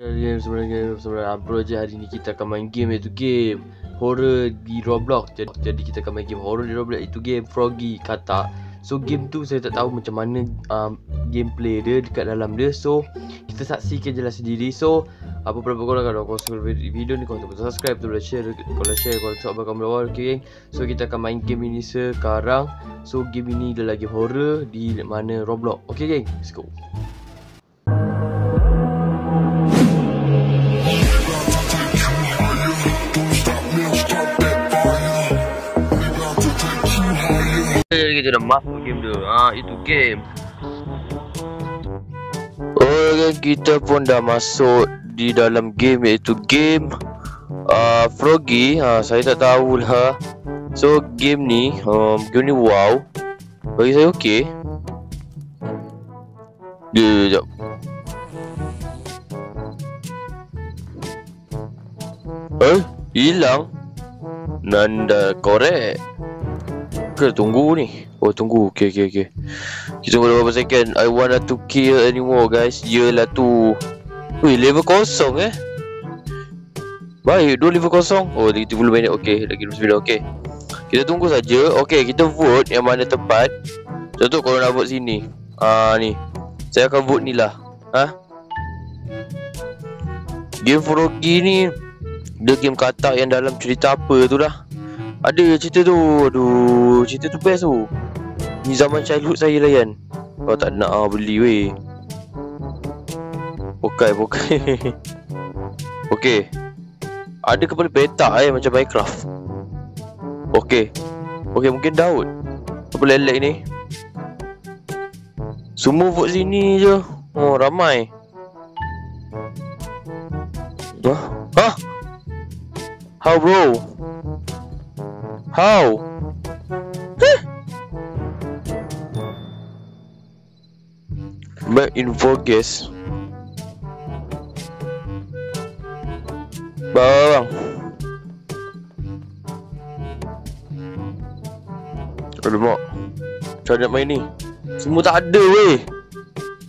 Sebenarnya projek hari ni kita akan main game, iaitu game horror di Roblox. Jadi kita akan main game horror di Roblox, itu game Froggy Katak. So game tu saya tak tahu macam mana gameplay dia dekat dalam dia. So kita saksikan je lah sendiri. So apa berapa korang, kalau korang suka video ni, korang boleh subscribe, boleh share. Korang cuba bakal awal, okay geng. So kita akan main game ini sekarang. So game ini adalah game horror di mana Roblox. Okay geng, let's go. Kita dah masuk game dia. Itu game. Okay, kita pun dah masuk di dalam game, iaitu game Froggy. Saya tak tahulah. So game ni wow. Bagi saya okey. Sekejap. Hilang. Nanda korek. Kita tunggu ni. Tunggu. Okay. Kita tunggu beberapa second. I want to kill anymore guys. Yelah tu. Level kosong Baik, 2 level kosong. Lagi 30 minit. Okay, lagi 29. Okay, kita tunggu saja. Okay, kita vote yang mana tepat. Contoh kalau nak vote sini. Ni saya akan vote ni lah. Game Froggy ni, dia game katak yang dalam cerita apa tu dah. Ada cerita tu. Aduh, cerita tu best tu. Ni zaman childhood saya lah kan. Kalau tak nak beli weh. Pokai. Okay. Ada kepala petak macam Minecraft. Okay, mungkin Daud. Apa lelek ni? Semua vote sini je. Ramai. How bro? How? Back in progress. Bang. Alamak. Macam nak main ni? Semua tak ada weh.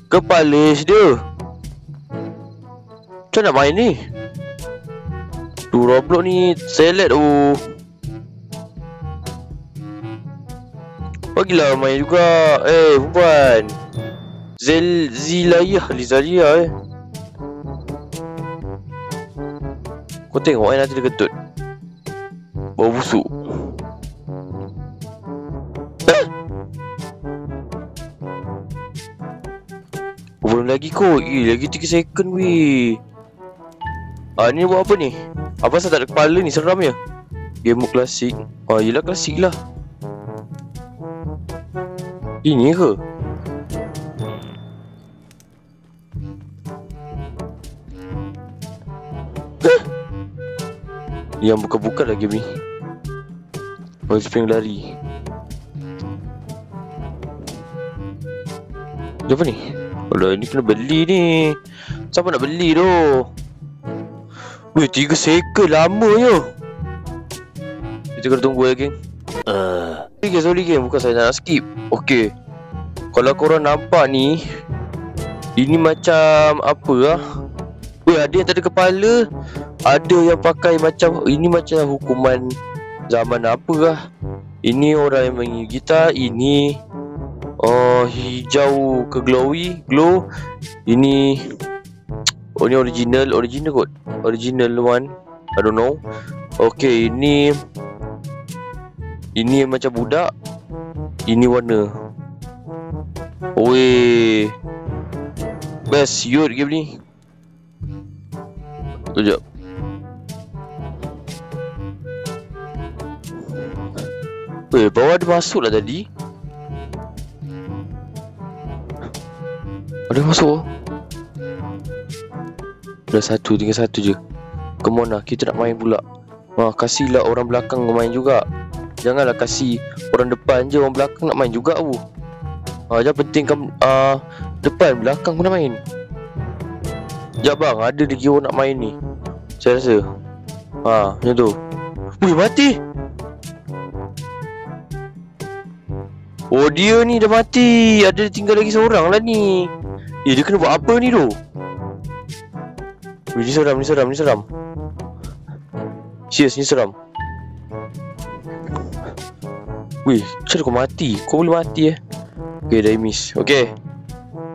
Kepala dia. Macam nak main ni? Roblox ni select bagilah main juga. Perempuan Lizaria kau tengok nanti dia kentut. Bau busuk. Belum lagi kot. Lagi 3 second weh. Ni buat apa ni? Apa pasal tak ada kepala ni? Seram ya? Game mode klasik. Yelah klasik lah. Ini ke? Yang buka-buka lah game ni. Spring lari. Apa ni? Alah, ini kena beli ni. Siapa nak beli tu? 3 second lama je. Kita kena tunggu lagi. Sorry game, bukan saya nak skip. Okay, kalau korang nampak ni, ini macam apa lah. Ada yang tak ada kepala. Ada yang pakai macam, ini macam hukuman zaman apa lah. Ini orang yang main gitar. Ini hijau ke glow. Ini ni original kot. Original one, I don't know. Okay, ini macam budak. Ini warna. Weh, best youth game ni. Sekejap. Bawah ada masuk lah tadi. Ada masuk. Dah tinggal satu je. Come on lah, kita nak main pula. Kasihlah orang belakang main juga. Janganlah kasih orang depan je. Orang belakang nak main juga tu. Jangan pentingkan depan, belakang pun nak main. Sekejap bang, ada lagi orang nak main ni, saya rasa. Macam tu. Mati. Dia ni dah mati. Ada tinggal lagi seorang lah ni. Dia kena buat apa ni tu? Wih, ni seram. Serius, ni seram. Wih, macam mana kau mati? Kau boleh mati Okay, dah miss. Okay,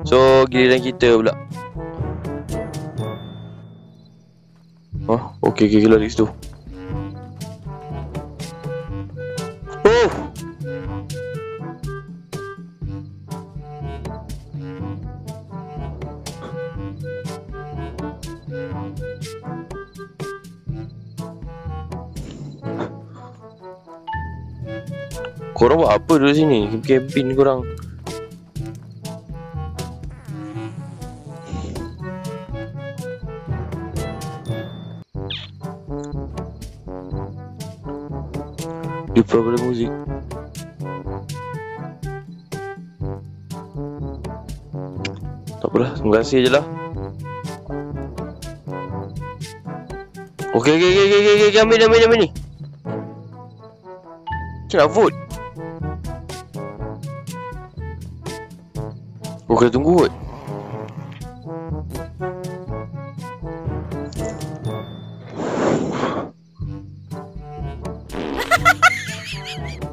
so giliran kita pula. Okay, lari situ. Oh! Korang buat apa duduk sini? Camping korang. Lupa pada muzik. Tak apalah, terima kasih je lah. Okay, ambil ni. Macam nak vote? Okay, tunggu vote.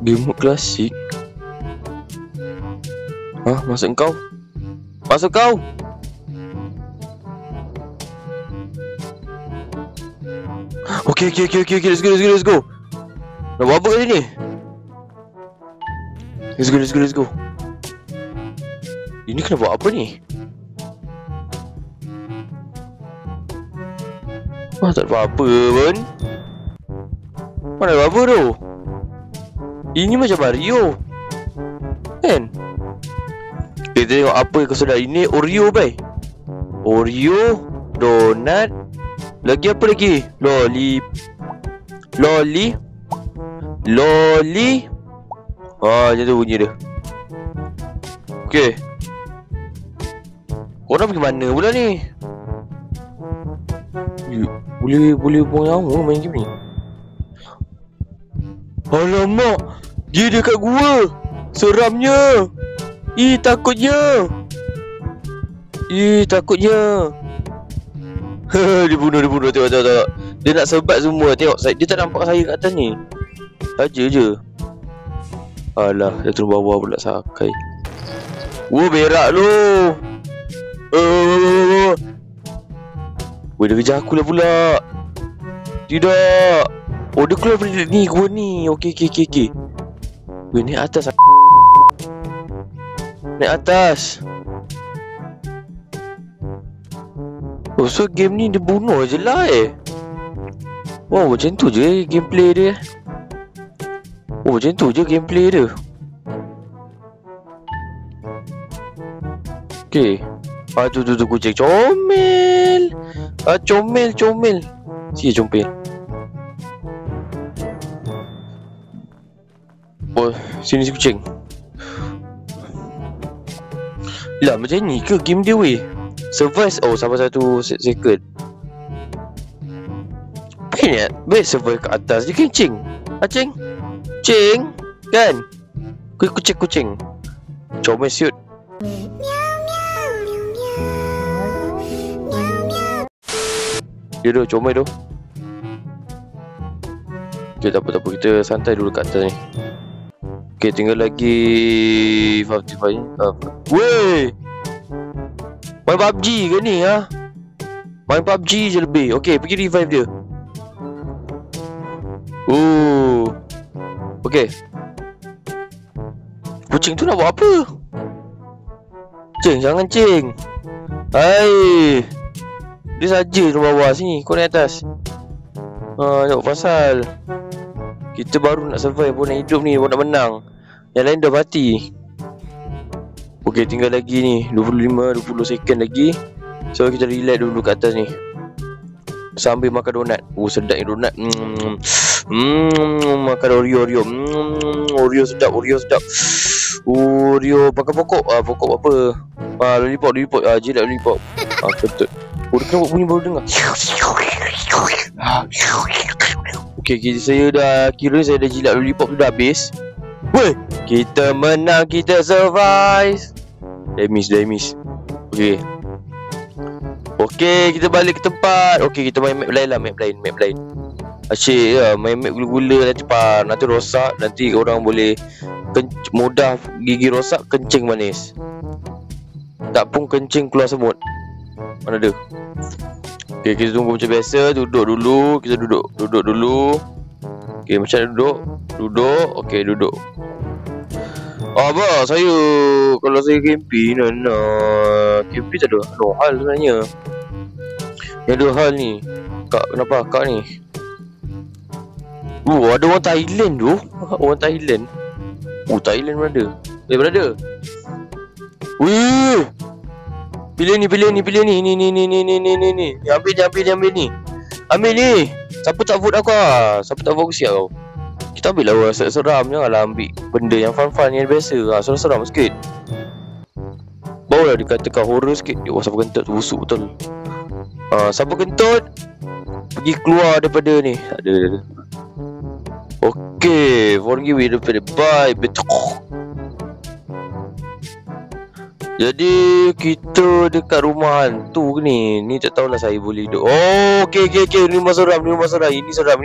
Game mode klasik. Masuk kau. Okay, let's go. Nak buat apa kat sini? Let's go. Ini kena buat apa ni? Tak ada apa pun. Mana ada apa tu? Ini macam Mario kan? Kita tengok apa yang kau sedar. Ini Oreo bay. Oreo, donat. Lagi apa lagi? Loli. Macam tu bunyi dia. Okay, korang pergi mana pula ni? Boleh buang nyawa main game ni. Alamak, dia dekat gua. Seramnya. Takutnya. Dia bunuh. Tengok. Dia nak sebat semua. Tengok, dia tak nampak saya kat atas ni. Saja je. Alah, dia turun bawah pula sakai. Berak lu. Dia kejar aku lah pula. Tidak. Dia keluar dari ni gua ni. Okay. Naik atas. So game ni dia bunuh je lah Wow, macam tu je gameplay dia. Macam tu je gameplay dia. Okay. Tu kucing comel. Comel. Si comel. Sini si kucing. Lah macam ni ke game dia weh? Survive sampai 1 second. Banyak survive kat atas. Dia kencing. Cing kan? Kucing. Comel siut. Dia tu comel tu. Okay, tak apa. Kita santai dulu kat atas ni. Okay, tinggal lagi 55 ni. Wey! Main PUBG ke ni Main PUBG je lebih. Okay, pergi revive dia. Okay. Kucing tu nak buat apa? Cing, jangan cing. Hai. Dia saja di bawah sini. Kau naik atas. Tengok pasal kita baru nak survive pun, nak hidup ni pun, nak menang. Yang lain dah mati. Okay, tinggal lagi ni 20 second lagi. So kita relax dulu kat atas ni sambil makan donat. Sedap ni donat. Makan Oreo. Oreo sedap. Oreo pakai pokok. Pokok apa? Lollipop. Jilat lollipop. Betul. Dia kena buat bunyi baru dengar. Okay, saya dah jilat lollipop tu dah habis. Weh, kita menang, kita survive. Dah miss. Okay. Okey, kita balik ke tempat. Okey, kita main map lain lah. Map lain. Asyik ya, main map gula-gula nanti cepat. Nanti rosak. Nanti orang boleh mudah gigi rosak, kencing manis. Tak pun kencing keluar semut. Mana ada? Okey, kita tunggu macam biasa. Duduk dulu. Kita duduk dulu. Okey, macam mana duduk? Okey, duduk. Abah, kalau saya camping, camping tak ada hal sebenarnya. Yang ada hal ni, kenapa akak ni? Ada orang Thailand tu. Orang Thailand. Thailand mana ada? Mana ada? Wih, pilih ni. Ni. Ambil ni. Ambil ni. Siapa tak vote aku ah? Siapa tak vote aku siap kau. Kita ambil lah seram. Janganlah ambil benda yang fun-fun yang biasa. Seram-seram sikit. Barulah dikatakan horror sikit. Siapa kentut tu busuk betul. Siapa kentut, pergi keluar daripada ni. Tak ada. Okey, forgive me daripada bye. Betul. Jadi kita dekat rumah hantu ni. Ni tak tahulah saya boleh duduk. Okey. Ni rumah seram. Ini seram.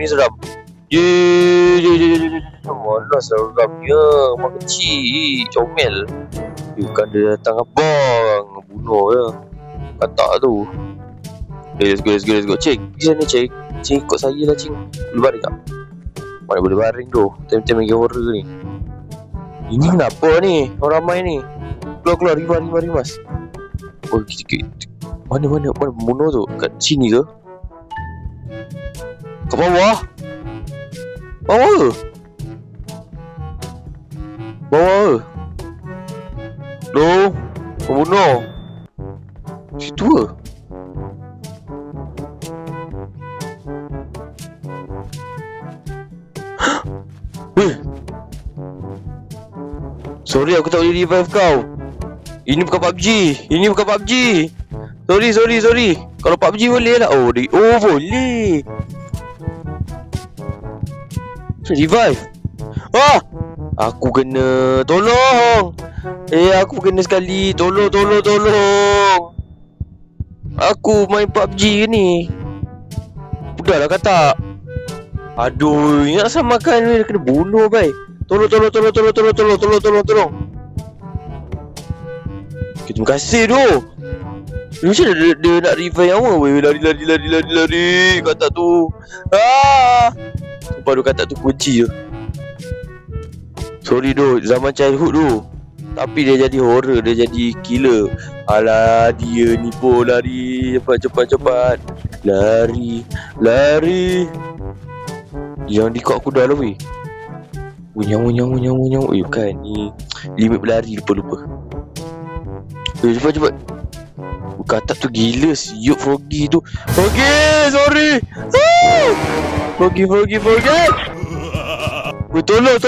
Mana seramnya. Mak kecil comel. Bukan dia datang abang bunuh je. Katak tu. Let's go. Cik, pergi sana cik. Cik ikut saya lah cik. Boleh baring tak? Mana boleh baring tu. Time-time lagi horror ni. Ini kenapa ni? Orang ramai ni. Keluar rimas. Mana pembunuh tu? Kat sini ke? Kat bawah ke? Loh, pembunuh situ ke? Sorry, aku tak boleh revive kau. Ini bukan PUBG. Sorry. Kalau PUBG boleh lah. Boleh. Revive. Aku kena. Tolong. Aku kena sekali. Tolong. Aku main PUBG ni. Udahlah kata. Aduh, ingat samakan ni kena bunuh baik. Tolong. Okay, terima kasih tu. Macam dia nak revive awak. Lari kata tu. Sumpah tu kata tu kunci je. Sorry tu, zaman childhood tu. Tapi dia jadi horror, dia jadi killer. Alah, dia ni pun lari. Cepat. Lari. Yang dikau aku dah lah weh. Nyamuk. Bukan ni. Limit berlari, lupa. Cepat. Kata tu gila siup Froggy tu. Sorry. Froggy. Tolong.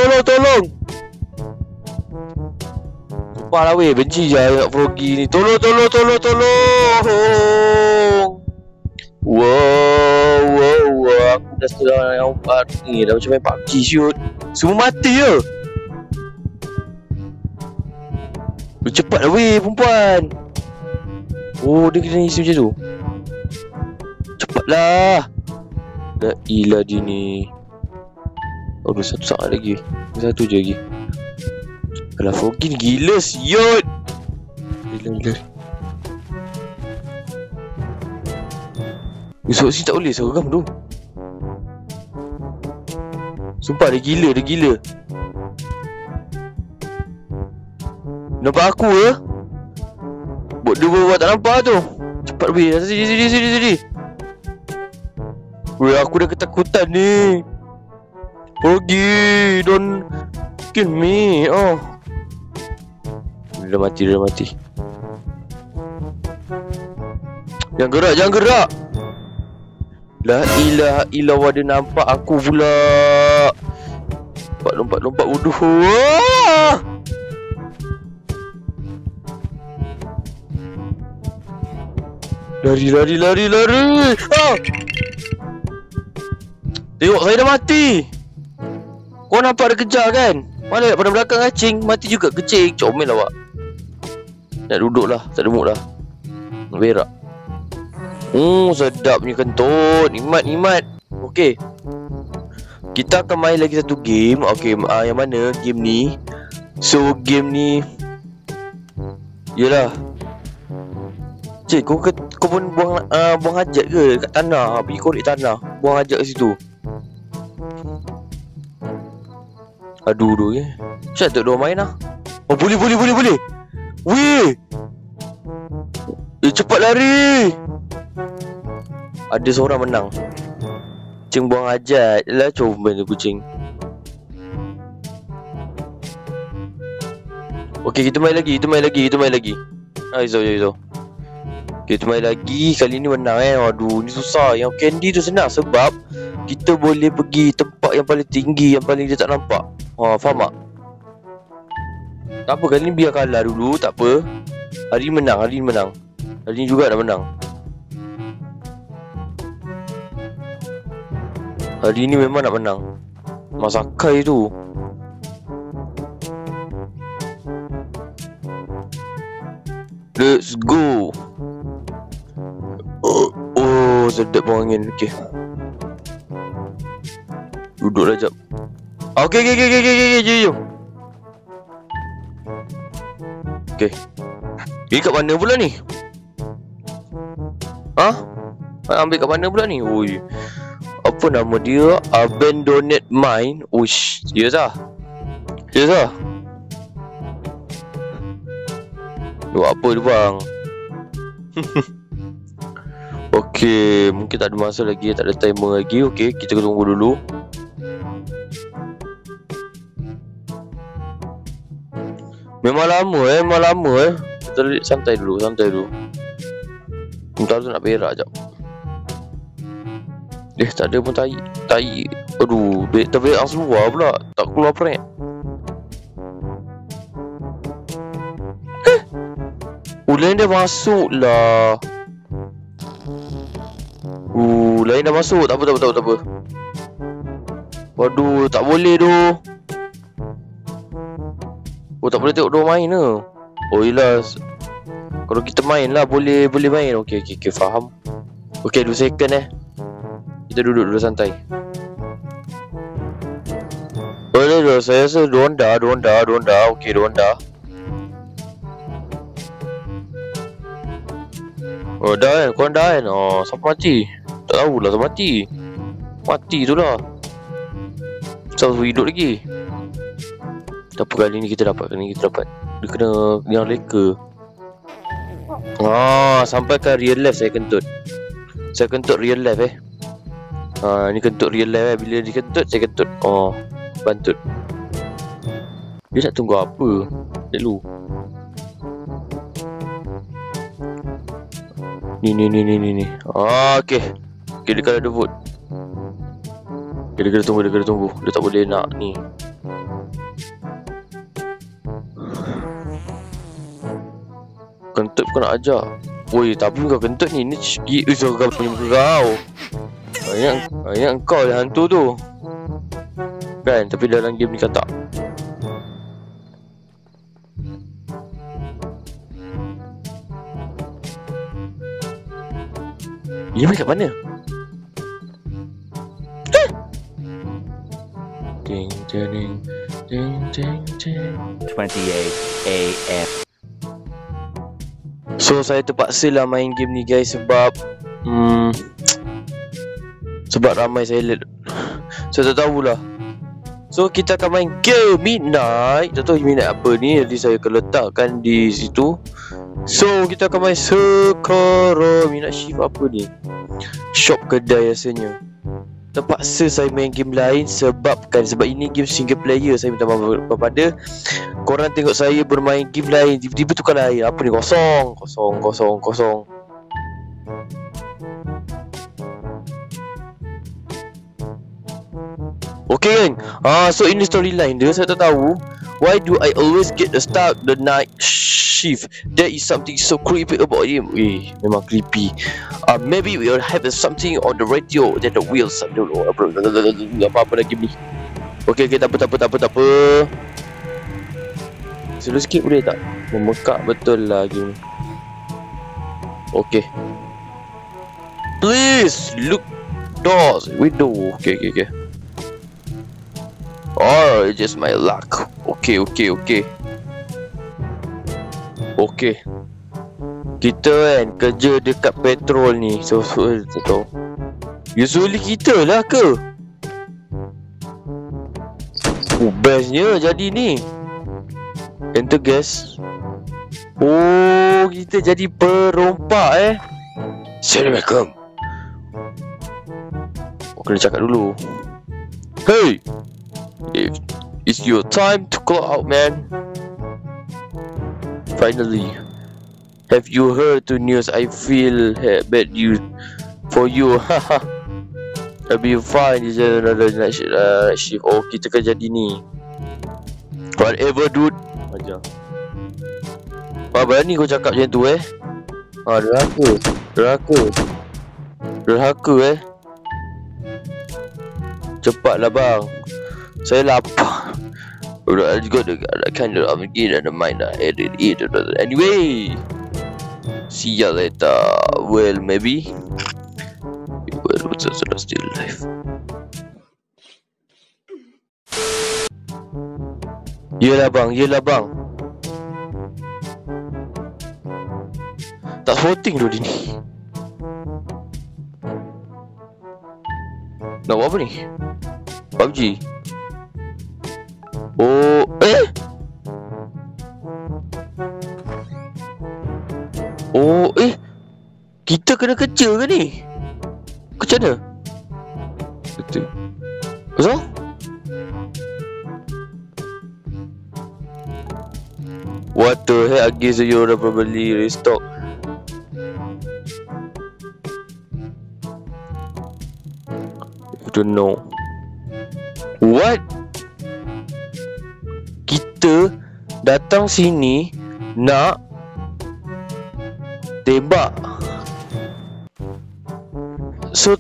Sumpah lah weh, benci je nak Froggy ni. Tolong. Wow. Aku dah setelah yang ni dah macam main PUBG shoot. Semua mati je. Cepat lah weh perempuan. Dia kena isi macam tu. Cepatlah. Dah ilah dia ni. Ada satu saat lagi. Satu je lagi. Alah Froggy ni gila siut. Gila. Esok sini tak boleh seram tu. Sumpah dia gila. Nampak aku ke? Dia buat tak nampak tu. Cepat weh. Sini. Weh, aku dah ketakutan ni. Pergi. Don't kill me. Dia dah mati. Jangan gerak. La ilaha illallah, dia nampak aku pula. Lompat wuduh. Lari. Tengok, saya dah mati. Kau nampak dia kejar kan? Mana pada belakang kacing, mati juga kecing. Comel awak. Nak duduk lah, tak ada mood lah. Nak berak. Sedap punya kentut. Nikmat. Okey. Kita akan main lagi satu game. Okey, yang mana game ni? So game ni yalah. Cik, kau pun buang hajat ke kat tanah? Pergi korek tanah, buang hajat kat situ. Aduh ya. Cik tak ada main lah. Oh, boleh. Weh. Cepat lari. Ada seorang menang. Kucing buang hajat. Yalah, comel tu kucing. Okey, kita main lagi. Izo. Kita main lagi. Kali ni menang Aduh, ni susah. Yang candy tu senang sebab kita boleh pergi tempat yang paling tinggi, yang paling dia tak nampak. Faham tak? Tak apa, kali ni biar kalah dulu. Tak apa. Hari ni menang. Hari ni juga nak menang. Hari ni memang nak menang. Masakai tu. Let's go. Oh, sedap bau angin. Okey. Duduklah jap. Okey. Jom. Okey. Ni kat mana pula ni? Ambil kat mana pula ni? Oi. Apa nama dia? Abandoned Mine. Uish, serius ah? Buat apa tu bang? Okey, mungkin tak ada masa lagi, tak ada timer lagi. Okey, kita tunggu dulu. Memang lama. Kita santai dulu. Bentar tu nak berak jap. Tak ada pun tai. Aduh, terberak seluar pula. Tak keluar prank. Lain dah masuk lah. Lain dah masuk. Tak apa. Waduh, tak boleh tu. Tak boleh tengok dia main ke? Yelah. Kalau kita main lah, boleh main. Okey, faham. Okey, 2 second Kita duduk dulu santai. Boleh, saya rasa Donda. Okey, Donda. Dah kan? Korang dah kan? Siapa mati? Tak tahulah siapa mati. Mati tu lah. Siapa hidup lagi? Tapi kali ni kita dapat. Dia kena yang leka. Sampaikan real life saya kentut. Saya kentut real life ni kentut real life Bila dia kentut, saya kentut. Bantut. Dia nak tunggu apa? Lalu Ni. Okey. Dia kena ada vote. Dia kena tunggu. Dia tak boleh nak ni. Kentut kau nak ajar. Tapi kau kentut ni. Ni kau punya muka kau. Banyak kau yang hantu tu. Kan? Tapi dalam game ni kan tak. Dia main kat mana? Ding. 28 AM. So saya terpaksa lah main game ni guys. Sebab ramai saya let. Saya tak tahulah. So kita akan main game Midnight. Tak tahu Midnight apa ni. Jadi saya akan letakkan di situ. So kita akan main sekarang. Midnight Shift apa ni? Shop kedai rasanya. Terpaksa saya main game lain sebab ini game single player. Saya minta maaf kepada korang tengok saya bermain game lain, tiba-tiba tukar lain. Apa ni? Kosong. Okay kan? So ini storyline dia. Saya tak tahu. Why do I always get the start the night shift? There is something so creepy about him. Memang creepy. Maybe we will have something on the radio that the wheels. I don't know. Apa lagi ni? Okay, tak apa. Slow sikit boleh tak? Memekak betul lah game ni. Okay. Please look doors, window. Okay. Oh, it's just my luck. Okay. Kita kan kerja dekat petrol ni. So tahu. Usually kita lah ke? Bestnya jadi ni. Enter gas. Oh, kita jadi perompak Assalamualaikum. Kena cakap dulu. Hey, it's your time to call out, man. Finally, have you heard the news? I feel bad for you. I'll be fine. It's just another night shift. Oh, kita kan jadi ni. Whatever, dude. Ajar. Berani kau cakap macam tu Derhaka Cepatlah bang, saya lapar. I got the kind of eat and the mind eat. Anyway, see ya later. Well, maybe. Well, what's still alive? Yelah bang. Tak voting dulu dia ni. Nak buat apa ni? PUBG. Oh, Oh, kita kena kerja ke ni? Macam mana? Betul. Kenapa? What the heck? I guess you orang probably restock. Don't know. What? Kita datang sini nak tembak. So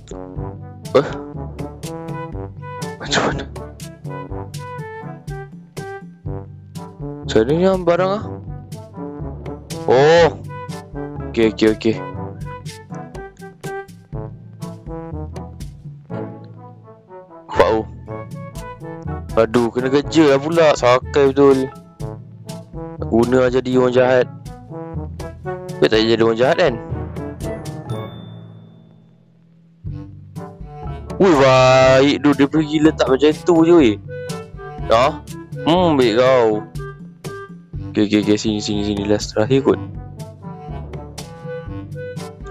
macam mana? Jadi ni barang ah. Oh. Okay. Wow. Aduh, kena kerja lah pula. Sakai betul. Guna jadi orang jahat. Dia tak jadi orang jahat kan? Wih, baik tu. Dia pergi letak macam tu je weh. Dah? Baik kau. Okay, sini last terakhir kot.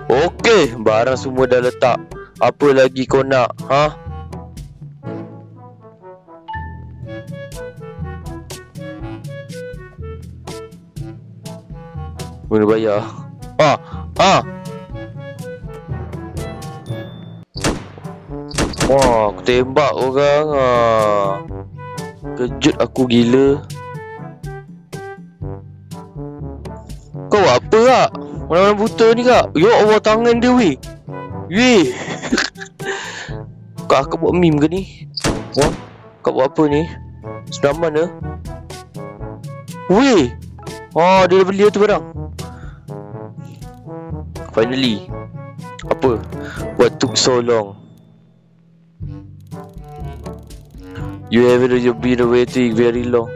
Okay, barang semua dah letak. Apa lagi kau nak? Mana bayar? Wah, aku tembak orang Kejut aku gila. Kau apa kak? Mana-mana buta ni kak? Ya Allah, tangan dia weh. Kak buat meme ke ni? Wah, kak buat apa ni? Sedang mana? Weh. Dia dah beli tu barang. Finally. Apa? What took so long? You have been waiting very long.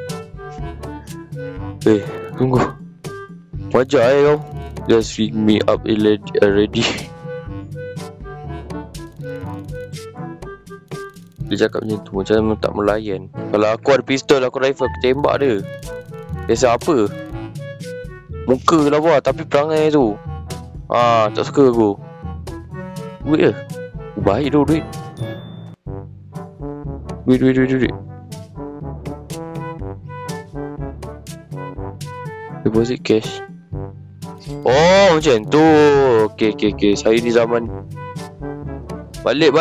Tunggu. Wajar kau. Just ring me up already. Dia cakap macam tu, macam tak melayan. Kalau aku ada pistol, aku rifle, aku tembak dia. Biasa apa? Muka lah buat, tapi perangai tu tak suka aku. Duit ke? Baik tu duit. Duit. Deposit cash. Oh, macam tu. Okay. Saya di zaman. Balik.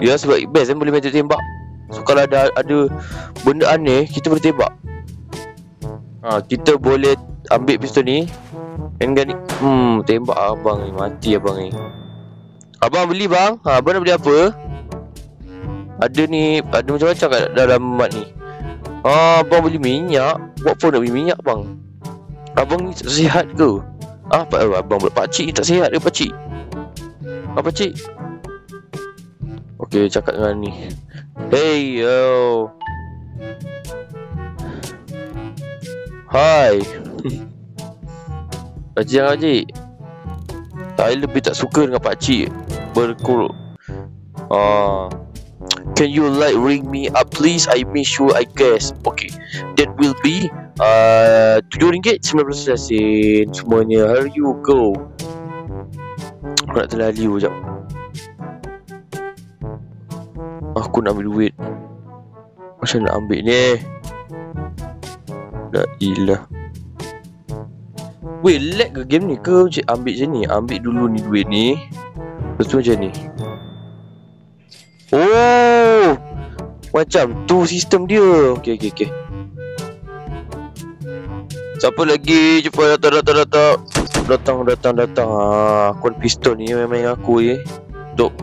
Ya, sebab best boleh main tembak. So kalau ada benda aneh, kita boleh tembak. Kita boleh ambil pistol ni handgun ni. Tembak abang ni, mati abang ni. Abang beli bang. Abang nak beli apa? Ada ni, ada macam-macam kat dalam mat ni. Abang beli minyak. Buat apa nak beli minyak bang? Abang ni sihat ke? Abang pula. Pakcik ni tak sihat ke pakcik? Pakcik? Okay, cakap dengan ni. Hey yo. Hai. Pakcik. Saya lebih tak suka dengan pakcik berkuruk. Can you like ring me up please? I miss you I guess. Okay, that will be RM7 19 sen semuanya. Here you go. Aku nak terlalu sekejap. Aku nak ambil duit. Macam nak ambil ni? Dah ilah. Weh, lag ke game ni ke? Ambil je ni. Ambil dulu ni duit ni. Lepas tu macam ni. Oh, macam tu sistem dia. Okay. Siapa lagi? Cepat datang. Aku ada pistol ni main aku je. Tutup.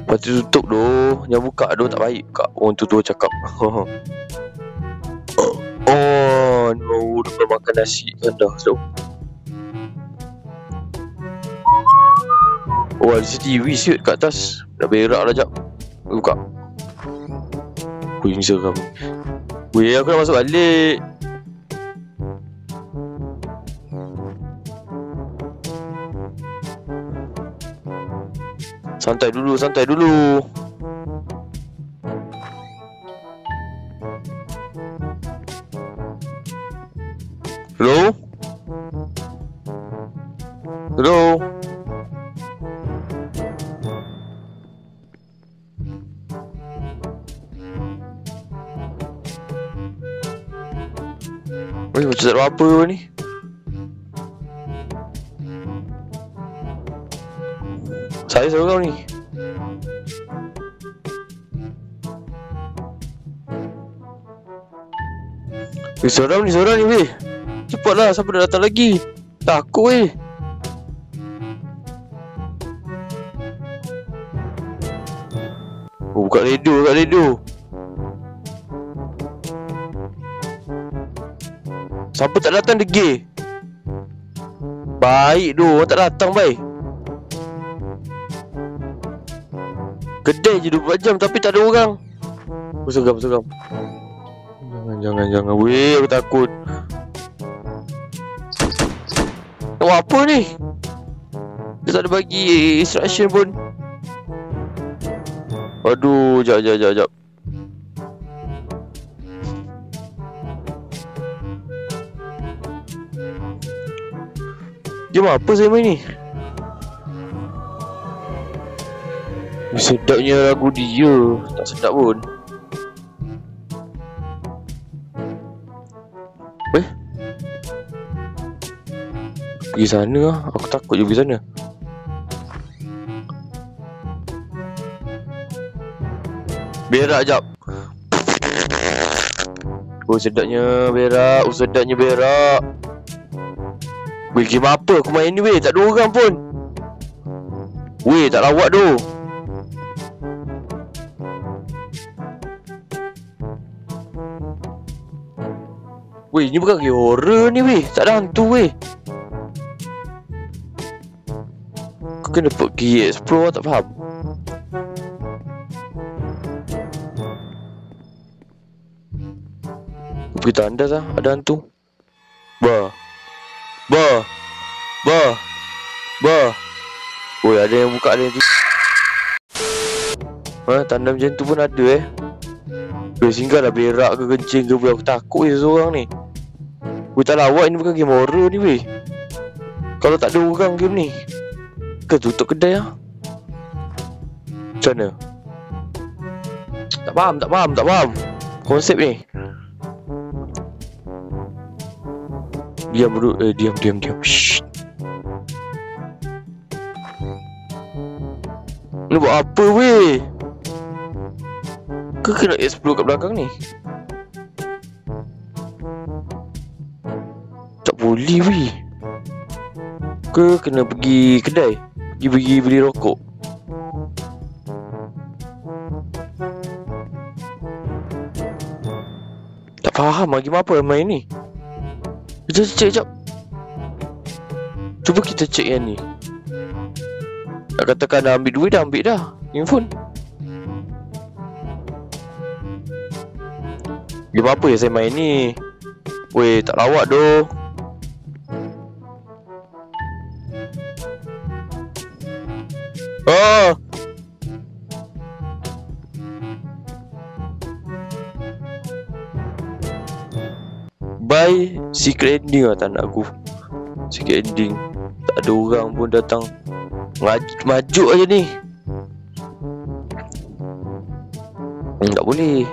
Lepas tu tutup tu. Jangan buka tu, tak baik buka. Orang tu cakap. Oh no, dah makan nasi kan dah. So oh, ada CCTV siut kat atas. Dah berak dah jap. Buka. Wih, ni seram. Wih, aku nak masuk balik. Santai dulu. Hello? Weh, macam tak ada apa ni. Saya seorang ni. Seorang ni weh. Cepatlah, siapa dah datang lagi? Takut weh. Oh, buka radio. Siapa tak datang degil? Baik tu, orang tak datang baik. Kedai je 24 jam tapi tak ada orang. Seram. Jangan. Weh, aku takut. Nak buat apa ni? Dia tak ada bagi instruction pun. Aduh, jap. Game apa saya main ni? Sedapnya lagu dia. Tak sedap pun. Pergi sana lah. Aku takut je pergi sana. Berak jap. Oh, sedapnya berak. Weh, game apa aku main ni weh? Tak ada orang pun. Weh, tak lawak tu. Weh, ni bukan game horror ni weh. Tak ada hantu weh. Kau kena pergi explore, tak faham. Pergi tandas lah, ada hantu. Bah. Oi, ada yang buka, ada yang tu. Tanda macam tu pun ada singgahlah berak ke kencing ke. Aku takut seorang ni. Tak lawak, ini bukan game horror ni weh. Kalau tak ada orang game ni, ke tutup kedai lah. Macam mana? Tak faham konsep ni. Diam dulu. Diam. Shh. Ni buat apa weh? Ke kena explore kat belakang ni? Tak boleh weh. Ke kena pergi kedai? Pergi beli rokok? Tak faham lagi apa main ni. Kita cek jap. Cuba kita cek yang ni. Nak katakan dah ambil duit, dah ambil dah handphone. Game apa yang saya main ni? Weh, tak lawak doh. Oh, buy secret ending lah tak nak aku. Secret ending. Tak ada orang pun datang. Maju aja ni. Tak boleh.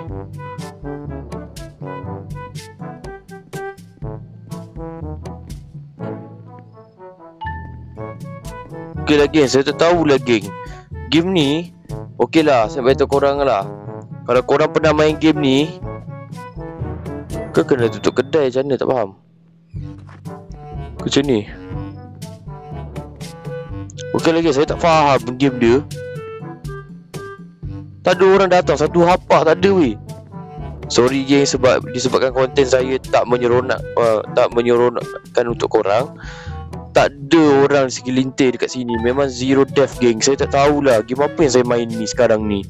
Okay lah geng, saya tak tahu lah geng. Game ni okey lah, saya beritahu korang lah. Kalau korang pernah main game ni, ke kena tutup kedai macam mana, tak faham. Macam ni. Okey lagi, saya tak faham game dia. Tak ada orang datang, satu hapah tak ada weh. Sorry geng, sebab disebabkan konten saya tak menyeronokkan untuk korang. Tak ada orang segelintir dekat sini. Memang zero death geng. Saya tak tahulah game apa yang saya main ni sekarang ni.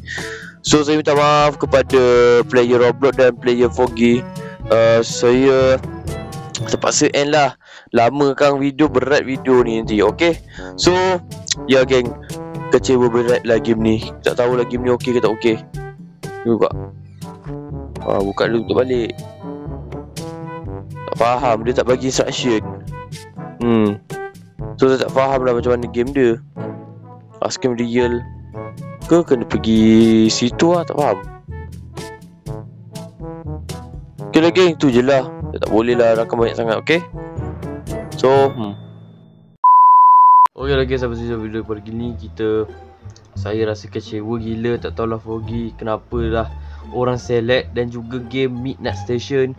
So saya minta maaf kepada player Roblox dan player Foggy. Saya terpaksa end lah. Lama kan video, berat video ni nanti. Okay. So ya geng, kecewa berat lah game ni. Tak tahulah game ni okey ke tak okey. Ni buka. Buka dulu, tutup balik. Tak faham, dia tak bagi instruction. So saya tak faham lah macam mana game dia. Scam real ke kena pergi situ lah, tak faham. Okay lah geng, tu je lah. Saya tak boleh lah rakam banyak sangat, okay. So okay lah guys, sampai sini video pada gini. Saya rasa kecewa gila. Tak tahulah Foggy kenapa lah orang select. Dan juga game Midnight Station,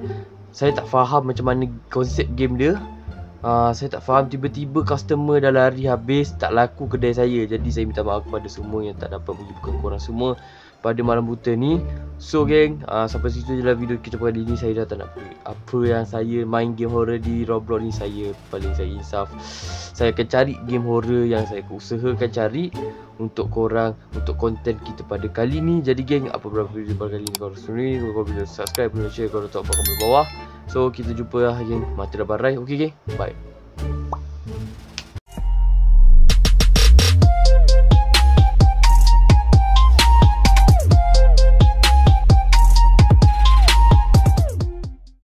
saya tak faham macam mana konsep game dia. Saya tak faham, tiba-tiba customer dah lari habis, tak laku kedai saya. Jadi saya minta maaf kepada semua yang tak dapat menyibukkan korang semua pada malam buta ni. So geng, sampai situ je lah video kita pada ini. Saya dah tak nak apa yang saya main game horror di Roblox ni. Saya insaf. Saya akan cari game horror yang saya usahakan cari untuk korang, untuk konten kita pada kali ni. Jadi geng, apa berapa video pada kali ni korang sendiri, korang boleh subscribe, boleh share, korang tahu apa komen bawah. So kita jumpa lah geng, mata dah barai. Okay geng, bye.